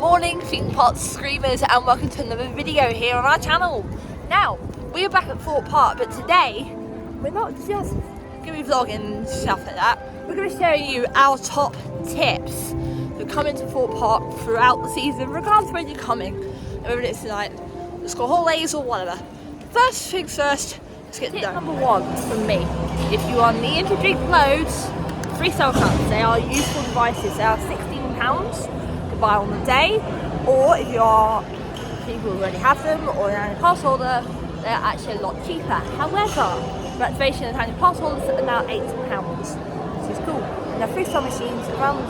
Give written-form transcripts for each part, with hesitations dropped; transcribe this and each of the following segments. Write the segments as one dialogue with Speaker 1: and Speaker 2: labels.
Speaker 1: morning, Think Pots, Screamers, and welcome to another video here on our channel. Now, we are back at Thorpe Park, but today, we're not just going to be vlogging and stuff like that. We're going to be showing you our top tips for coming to Thorpe Park throughout the season, regardless of when you're coming, whether it's tonight, the school holidays, or whatever. First things first, let's get tip number one from me. If you are needing to drink loads, freestyle cups, they are useful devices. They are £16 to buy on the day, or if you are people who already have them or an annual pass holder, they're actually a lot cheaper. However, the activation of annual pass holders are now £8, which is cool. And there are freestyle machines around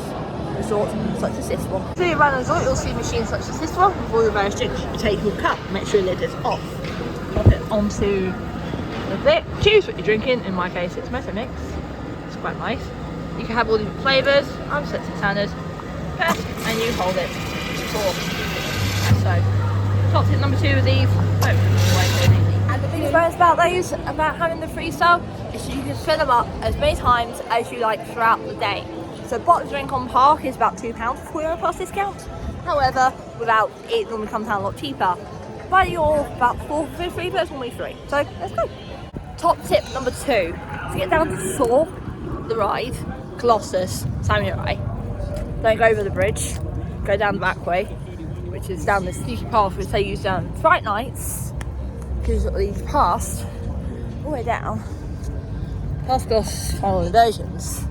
Speaker 1: resorts such as this one. So around the resort, you'll see machines such as this one with all the various drinks. You take your cup, make sure your lid is off, pop it onto the bit, choose what you're drinking. In my case, it's Mezzo Mix. It's quite nice. You can have all different flavours. I'm set to standard. Press and you hold it. So, top tip number 2 of these. And the biggest bonus about those, about having the freestyle, is you can fill them up as many times as you like throughout the day. So, bottle drink on park is about £2 for €4 discount. However, without it, normally comes out a lot cheaper. But you're about 4 for 3, but it's normally 3. So, let's go. Top tip number 2, to get down to Soar, the ride, Colossus, Samurai. Don't go over the bridge, go down the back way, which is down this sneaky path which they use down Fright nights, because these passed all the way down past Colossus final inversions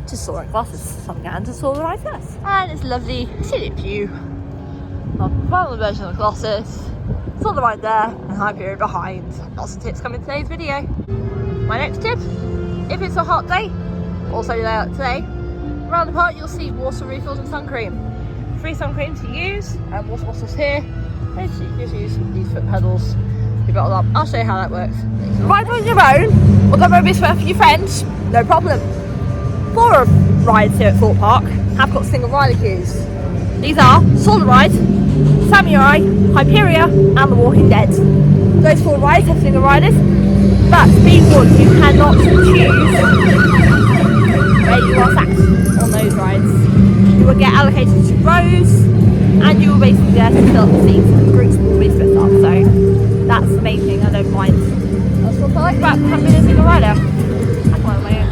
Speaker 1: to Soaring Colossus. Some going to Soar the ride first. And it's a lovely scenic view of the final inversion of Colossus. Soar the ride there and Hyperion behind. Lots of tips coming in today's video. My next tip, if it's a hot day, also layout today, around the park you'll see water refills and sun cream. Free sun cream to use, and water bottles here. Basically you just use these foot pedals, you bottle up. I'll show you how that works. Ride on your own, or go maybe for your friends, no problem. 4 rides here at Thorpe Park have got single rider queues. These are Solar Ride, Samurai, Hyperion, and The Walking Dead. Those 4 rides have single riders, but being warned, you cannot choose where you are sat on those rides. You will get allocated to rows, and you will basically be able to fill up the seats, and the groups will be split up. So that's the main thing. I don't mind. That's what I like about having a single rider. I quite like my own.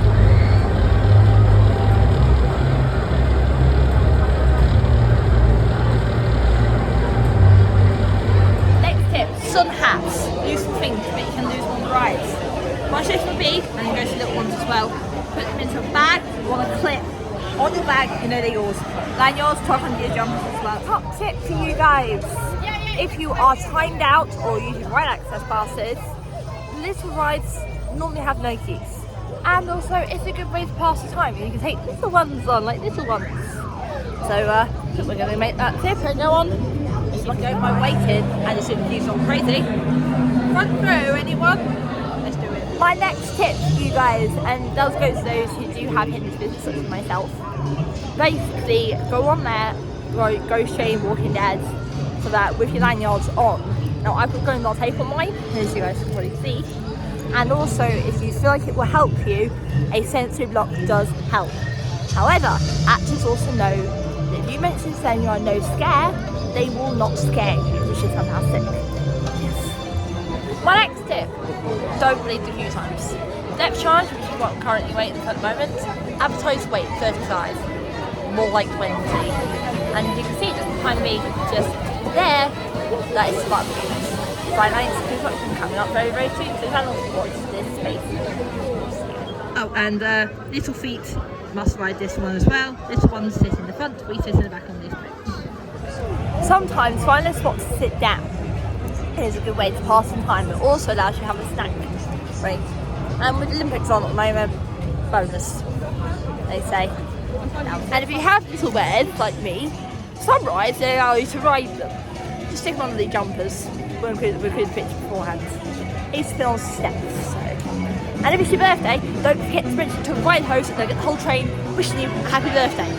Speaker 1: Next tip: sun hats. Useful things, but you can lose them on the rides. My shift would be, and you go to little ones as well. Put them into a bag. You want to clip on your bag, you know they're yours. Lanyards, 1200 jumpers as well. Top tip for you guys: if you are timed out or using ride access passes, little rides normally have no keys. And also, it's a good way to pass the time. You can take little ones on, like little ones. So, we're going to make that tip and go on. If I don't mind waiting, and as soon as you've gone crazy, front row, anyone? Let's do it. My next tip for you guys, and it does go to those who do have hidden business such as myself. Basically, go on there, go straight Walking Dead, so that with your lanyards on. Now I put going on tape on mine, as you guys can probably see. And also, if you feel like it will help you, a sensory block does help. However, actors also know that if you mention to them you are no scare, they will not scare you, which is fantastic. Yes. My next tip: don't bleed the queue times. Depth charge, which is what I'm currently waiting for at the moment. Advertised wait 35, more like 20. And you can see just behind me, just there, that is fun. Friday night's construction coming up very, very soon, so you can also watch this space. Oh, and little feet must ride this one as well. Little ones sit in the front, we sit in the back on this bridge. Sometimes finding a spot to sit down is a good way to pass some time, but also allows you to have a snack break. And with the Olympics on at the moment, bonus, they say. And if you have little bears like me, some rides they allow you to ride them. Just stick them under the jumpers. We'll include the picture beforehand. It's still on steps. So. And if it's your birthday, don't forget to mention to the ride host and they'll get the whole train wishing you a happy birthday.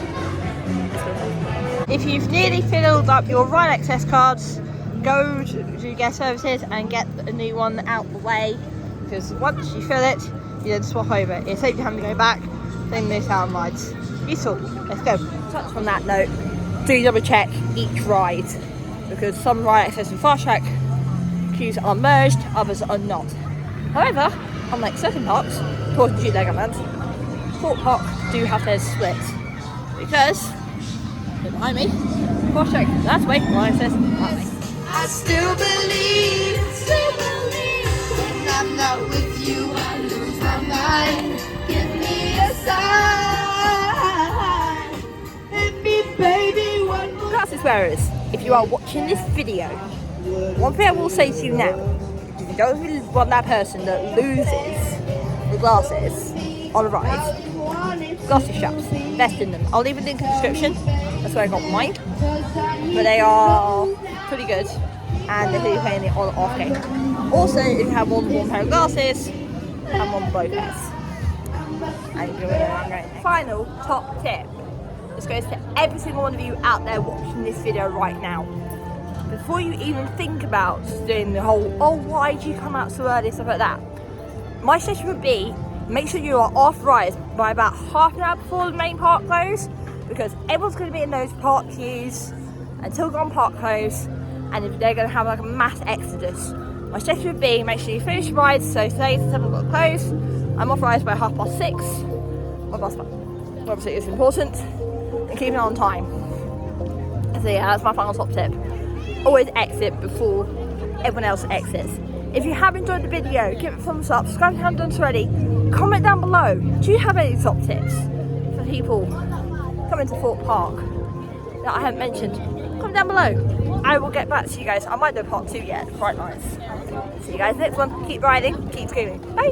Speaker 1: If you've nearly filled up your ride access cards, go to guest services and get a new one out the way, because once you fill it, you then swap over. It saves you having to go back, then miss out on rides. Useful. Let's go. Touch on that note. do double check each ride, because some ride access and fast track queues are merged, others are not. However, unlike certain parks, talking to you Legoland, Thorpe Park do have theirs split, because behind me, fast track that way, ride access that way.
Speaker 2: I still believe when I'm not with you, I lose my mind. Give me a sign, hit me, baby, one more.
Speaker 1: Glasses wearers, if you are watching this video, one thing I will say to you now, if you don't really want that person that loses the glasses on a ride, glasses straps, invest in them. I'll leave a link in the description, that's where I got mine, but they are pretty good and they're really playing it on off game. Also, if you have more than one pair of glasses, have one both pairs. And you can wear them around anything. Final top tip. This goes to every single one of you out there watching this video right now. Before you even think about doing the whole, oh, why did you come out so early, stuff like that, my suggestion would be, make sure you are off rides by about half an hour before the main park close, because everyone's going to be in those park queues until gone park close, and if they're going to have like a mass exodus. My suggestion would be, make sure you finish your rides, so today's 7 o'clock close, I'm off rides by 6:30, or past 5, obviously it's important, and keep it on time. So yeah, that's my final top tip. Always exit before everyone else exits. If you have enjoyed the video, give it a thumbs up, subscribe if you haven't done so already, comment down below, do you have any top tips for people coming to Thorpe Park that I haven't mentioned? Comment down below. I will get back to you guys. I might do part 2 yet, bright lights. See you guys next one. Keep riding, keep screaming. Bye!